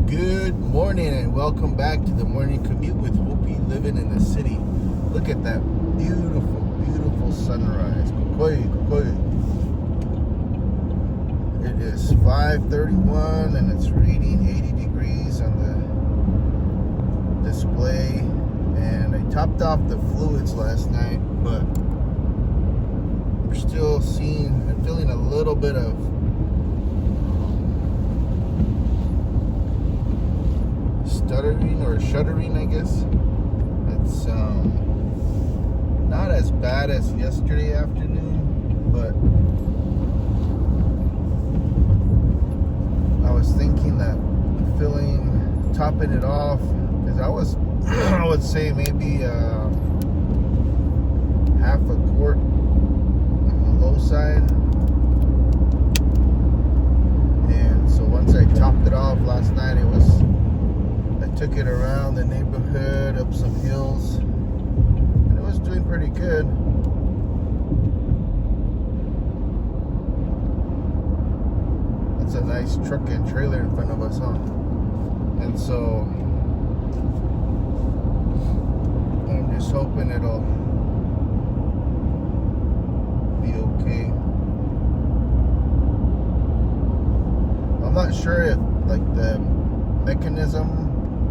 Good morning and welcome back to the morning commute with Hopi living in the city. Look at that beautiful, beautiful sunrise. Kukoi, kukoi. It is 5:31 and it's reading 80 degrees on the display. And I topped off the fluids last night, but we're still I'm feeling a little bit of stuttering or shuddering, I guess. It's not as bad as yesterday afternoon, but I was thinking that topping it off, because I would say maybe half a quart on the low side. And so once I topped it off last night, I took it around the neighborhood, up some hills, and it was doing pretty good. That's a nice truck and trailer in front of us, huh? And so I'm just hoping it'll be okay. I'm not sure if the mechanism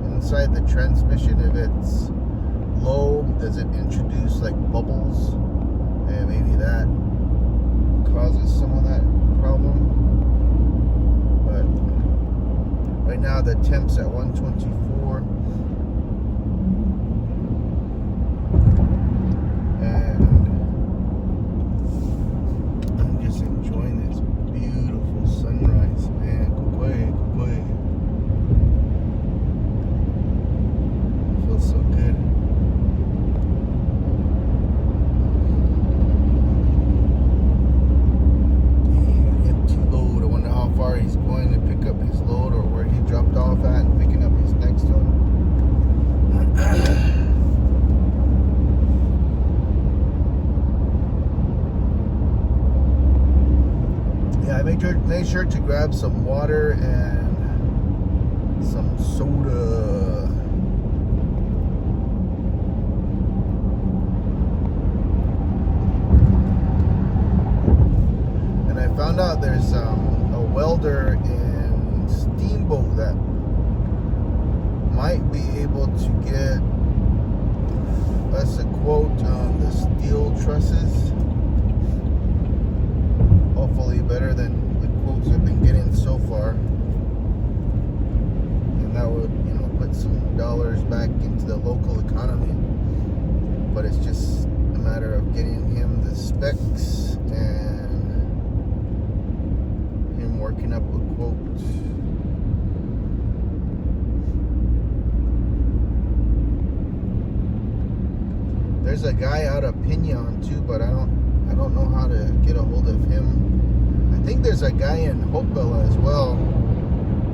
inside the transmission, if it's low, does it introduce bubbles, and maybe that causes some of that problem. But right now the temp's at 124, and I'm just enjoying this beautiful sunrise, man. Kukoi, kukoi. So good. Empty load. I wonder how far he's going to pick up his load, or where he dropped off at and picking up his next one. Yeah, I made sure to grab some water and some soda. Found out there's a welder in Steamboat that might be able to get us a quote on the steel trusses. Hopefully better than the quotes I've been getting so far. And that would, put some dollars back into the local economy. But it's just a matter of getting him the specs and working up a quote. There's a guy out of Pinon too, but I don't know how to get a hold of him. I think there's a guy in Hopewell as well,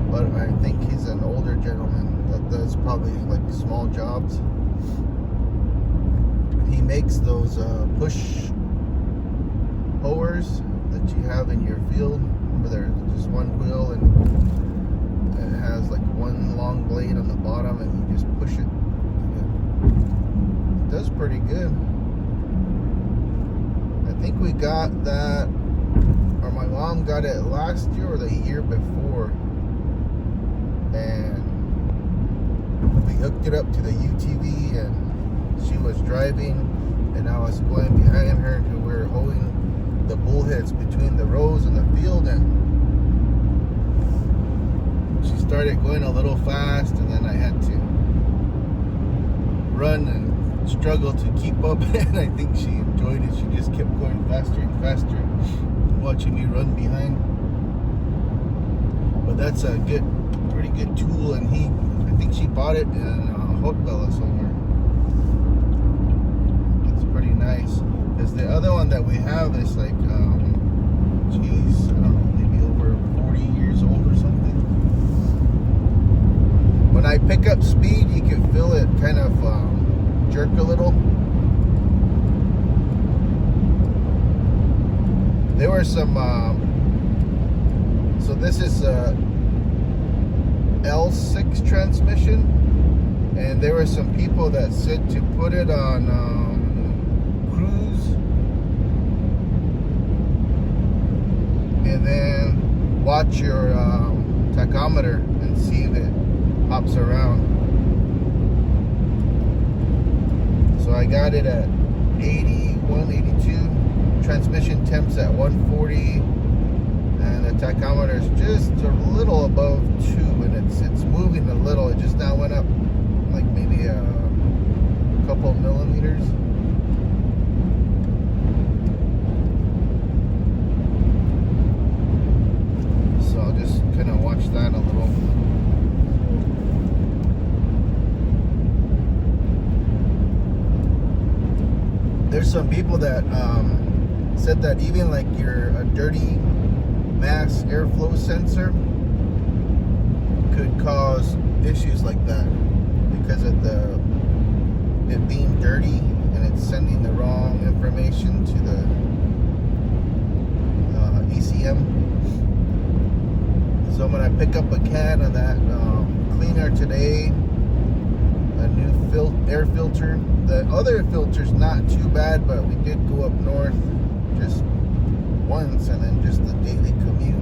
but I think he's an older gentleman that does probably small jobs. He makes those push mowers that you have in your field. There's just one wheel and it has one long blade on the bottom, and you just push it. It does pretty good. I think we got that, or my mom got it last year or the year before, and we hooked it up to the UTV, and she was driving and I was going behind her, and we were holding the bullheads between the rows in the field, and she started going a little fast, and then I had to run and struggle to keep up. And I think she enjoyed it. She just kept going faster and faster, watching me run behind. But that's a pretty good tool, and I think she bought it in Hopewell or somewhere. It's pretty nice. Because the other one that we have is I don't know, maybe over 40 years old or something. When I pick up speed, you can feel it kind of jerk a little. There were some, so this is L6 transmission, and there were some people that said to put it on cruise, and then watch your tachometer and see if it hops around. So I got it at 81, 82, transmission temps at 140, and the tachometer is just a little above 2, and it's moving a little. It just now went up like maybe a couple millimeters. So I'll just kind of watch that a little. There's some people that said that even like a dirty mass airflow sensor could cause issues like that because of it being dirty, and it's sending the wrong information to the ECM. So I'm gonna pick up a can of that cleaner today, a new air filter. The other filter's not too bad, but we did go up north just once, and then just the daily commute,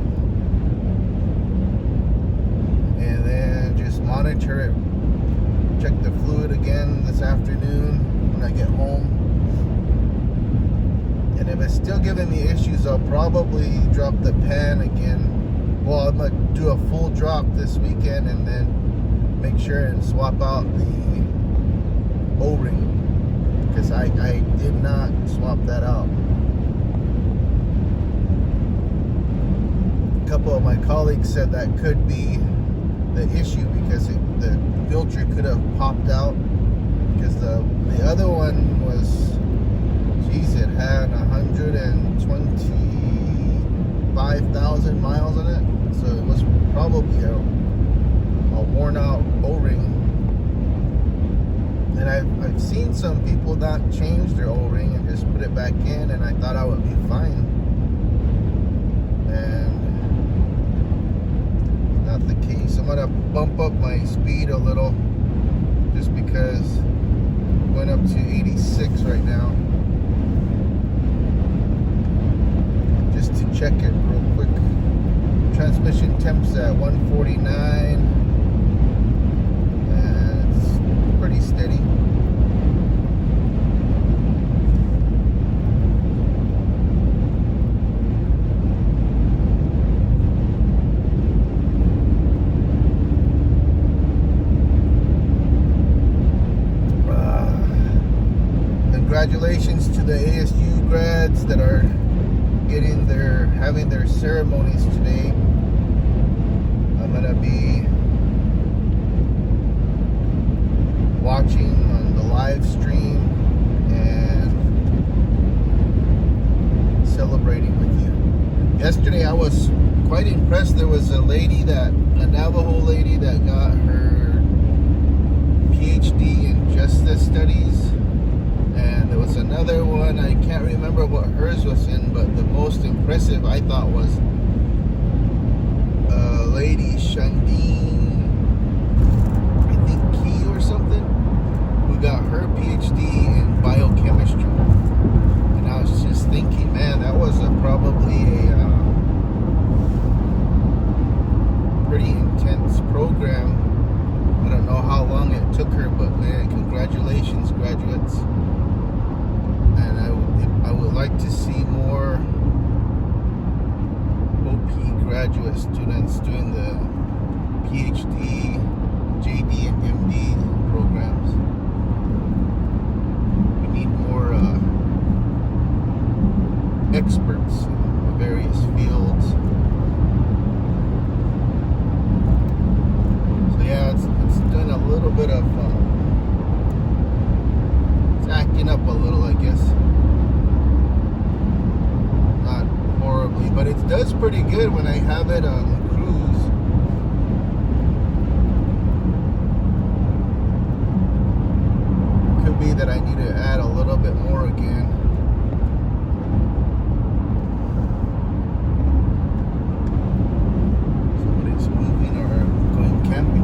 and then just monitor it, check the fluid again this afternoon when I get home, and if it's still giving me issues, I'll probably drop the pan again. Well, I'm gonna do a full drop this weekend, and then make sure and swap out the O-ring, because I did not swap that out. A couple of my colleagues said that could be the issue, because the filter could have popped out, because the other one was, geez, it had 125,000 miles on it, so it was probably a worn out O-ring. And I've seen some people not change their O-ring and just put it back in, and I thought I would be fine. And not the case. I'm gonna bump up my speed a little, just because it went up to 86 right now. Just to check it real quick. Transmission temps at 149. Pretty steady. Congratulations to the ASU grads that are having their ceremonies today. I'm gonna be watching on the live stream and celebrating with you. Yesterday I was quite impressed. There was a Navajo lady that got her PhD in Justice Studies, and there was another one, I can't remember what hers was in, but the most impressive I thought was Lady Shandine, I think Key or something, who got her PhD in biochemistry. And I was just thinking, man, that was probably a pretty intense program. I don't know how long it took her, but man, congratulations, graduates. And I would like to see more OP graduate students doing the PhD, JD, and MD programs. We need more experts in various fields. So yeah, it's doing a little bit of it's acting up a little, I guess. Not horribly, but it does pretty good when I have it on cruise. Could be that I need to add a little bit more again. Somebody's moving or going camping.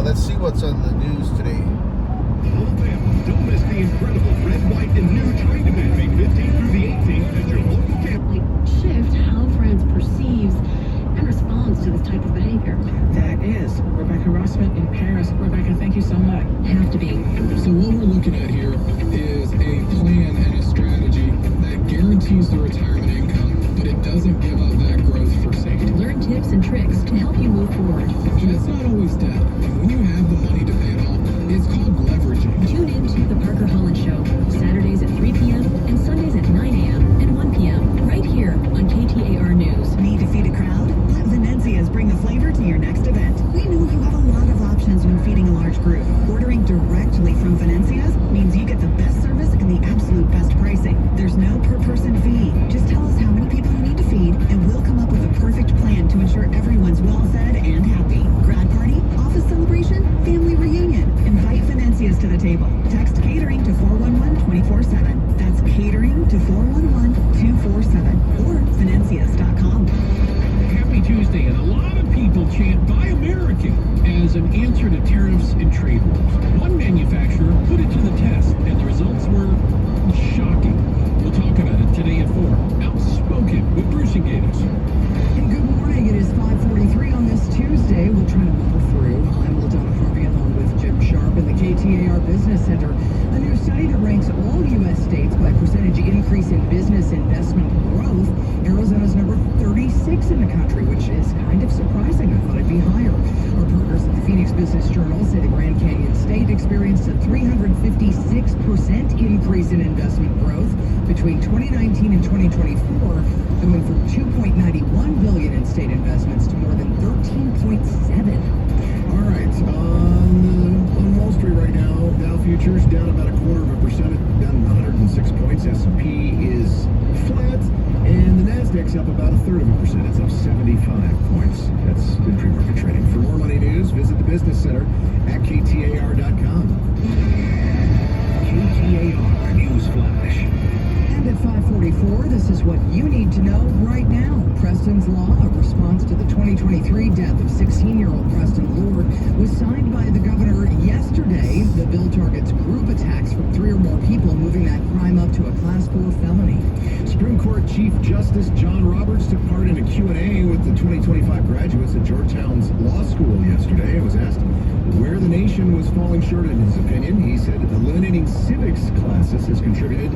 let's see what's on the news today. Alabama, don't miss the incredible red, white, and new train event May 15th through the 18th at your local campus. Shift how France perceives and responds to this type of behavior. That is Rebecca Rossman in Paris. Rebecca, thank you so much. Have to be. So what we're looking at here is a plan and a strategy that guarantees the retirement income, but it doesn't give up that growth for safety. Learn tips and tricks to help you move forward. But it's not always debt. And when you have the money to pay it off, it's called leveraging. Tune in to The Parker Holland Show, Saturdays at 3 p.m. and Sundays at 9 a.m. and 1 p.m. right here on KTAR News. Need to feed a crowd? Let Venencia's bring the flavor to your next event. We know you have a lot of options when feeding a large group. Ordering directly from Venencia's means you get the best service and the absolute best pricing. There's no per-person fee. Just tell us how many people you need to feed, and we'll come up with a perfect plan to ensure everyone's well-fed and happy. Grad party, office celebration, family reunion. Invite Venencia's to the table. Text catering to 411-24/7. That's catering to 411-247 or Venencias.com. Happy Tuesday, and a lot of people chant Buy American as an answer to tariffs and trade wars. One manufacturer put it to the test, and the results were shocking. We'll talk about it today at 4. Outspoken with Bruce and Gators. And good morning. It is 5:43 on this Tuesday. We'll try to muddle through. I'm LaDonna Harvey along with Jim Sharp in the KTAR Business Center. A new study that ranks all U.S. states by percentage increase in business investment growth. Arizona's number 36 in the country, which is kind of surprising. I thought it'd be higher. Our partners at the Phoenix Business Journal say the Grand Canyon State experienced a 356% increase in investment growth between 2019 and 2024, going from $2.91 billion in state investments to more than $13.7. All right, on Wall Street right now, Dow futures down about 0.25%, down 106 points. S&P is flat, and the Nasdaq's up about 1/3%. It's up 75 points. That's good pre-market trading. For more money news, visit the Business Center at KTAR.com. KTAR News Flash. And at 5:44, this is what you need to know right now. Preston's Law, a response to the 2023 death of 16-year-old Preston Lord, was signed by the governor yesterday. The bill targets group attacks from 3 or more people, moving that crime up to a Class 4 felony. Supreme Court Chief Justice John Roberts took part in a Q&A with the 2025 graduates at Georgetown's law school yesterday. It was asked where the nation was falling short in his opinion. He said eliminating civics classes has contributed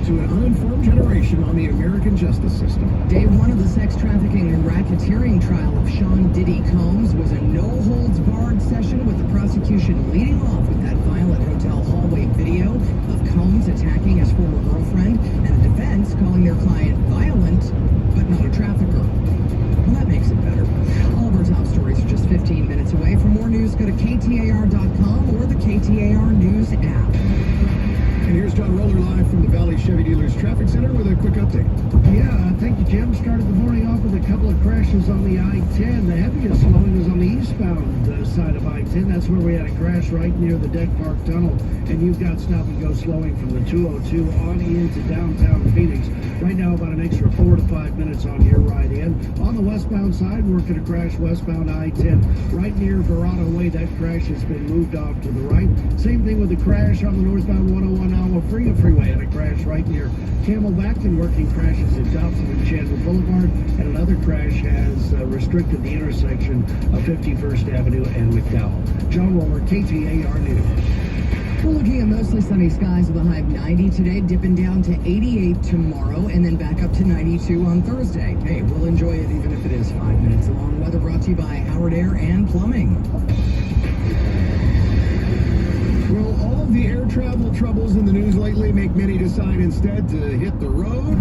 to an uninformed generation on the American justice system. Day 1 of the sex trafficking and racketeering trial of Sean Diddy Combs was a no-holds-barred session, with the prosecution leading off with that violent hotel hallway video of Combs attacking his former girlfriend, and the defense calling their client violent, but not a trafficker. Well, that makes it better. All of our top stories are just 15 minutes away. For more news, go to KTAR.com or the KTAR News app. And here's John Roller live from the Valley Chevy Dealers Traffic Center with a quick update. Yeah, thank you, Jim. Started the morning off with a couple of crashes on the I-10. The heaviest slowing was on the eastbound side of I-10. That's where we had a crash right near the Deck Park Tunnel. And you've got stop-and-go slowing from the 202 on into downtown Phoenix. Right now, about an extra 4 to 5 minutes on your ride in. On the westbound side, working a crash westbound I-10 right near Verrado Way. That crash has been moved off to the right. Same thing with the crash on the northbound 101 Alamo Freeway. Had a crash right near Camelback, and working crashes at Dobson and Chandler Boulevard. And another crash has restricted the intersection of 51st Avenue and McDowell. John Roller, KTAR News. We're looking at mostly sunny skies with a high of 90 today, dipping down to 88 tomorrow, and then back up to 92 on Thursday. Hey, we'll enjoy it even if it is 5 minutes long. Weather brought to you by Howard Air and Plumbing. Well, all of the air travel troubles in the news lately make many decide instead to hit the road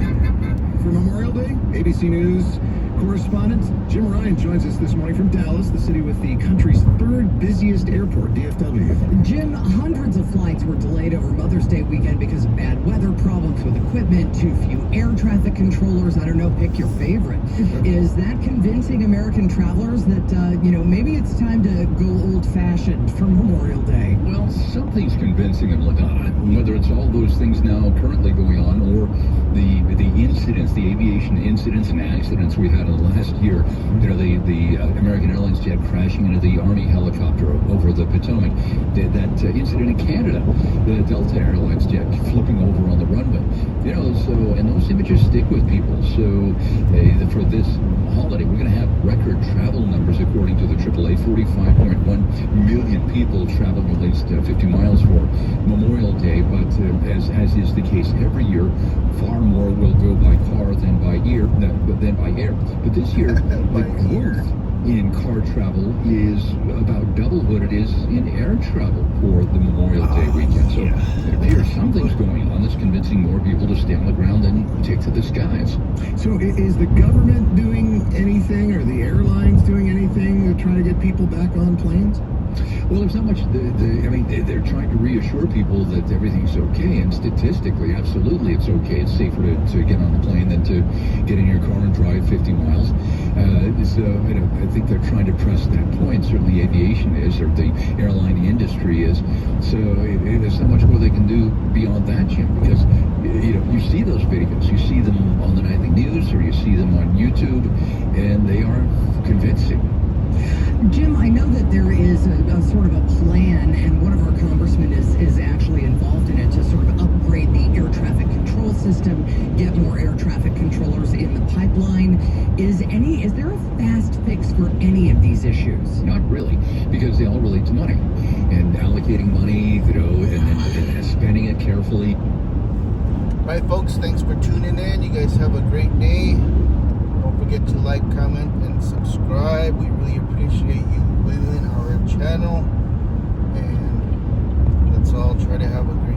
for Memorial Day. ABC News correspondent Jim Ryan joins us this morning from Dallas, the city with the country's 3rd busiest airport, DFW. Jim, hundreds of flights were delayed over Mother's Day weekend because of bad weather, problems with equipment, too few air traffic controllers. I don't know, pick your favorite. Is that convincing American travelers that, maybe it's time to go old-fashioned for Memorial Day? Well, something's convincing them, LaDonna. Whether it's all those things now currently going on or the incidents, the aviation incidents and accidents we've had in the last year, the American Airlines jet crashing into the Army helicopter over the Potomac, that incident in Canada, the Delta Airlines jet flipping over on the runway. And those images stick with people. So for this holiday, we're going to have record travel numbers according to the AAA. 45.1 million people traveling at least 50 miles for Memorial Day. But as is the case every year, far more will go by car than by air. But this year, the growth in car travel is about double what it is in air travel for the Memorial Day weekend. So it appears something's going on that's convincing more people to stay on the ground than take to the skies. So is the government doing anything, or the airlines doing anything to try to get people back on planes? Well, there's not much. They're trying to reassure people that everything's okay, and statistically, absolutely, it's okay. It's safer to get on a plane than to get in your car and drive 50 miles. I think they're trying to press that point. Certainly, aviation is, or the airline industry is. So there's not much more they can do beyond that, Jim, because you see those videos, you see them on the nightly news, or you see them on YouTube, and they are convincing. Jim, I know that there is a sort of a plan, and one of our congressmen is actually involved in it, to sort of upgrade the air traffic control system, get more air traffic controllers in the pipeline. Is there a fast fix for any of these issues? Not really, because they all relate to money, and allocating money, and spending it carefully. All right, folks, thanks for tuning in. You guys have a great day. Don't forget to like, comment, and subscribe. We really appreciate you visiting our channel. And let's all try to have a great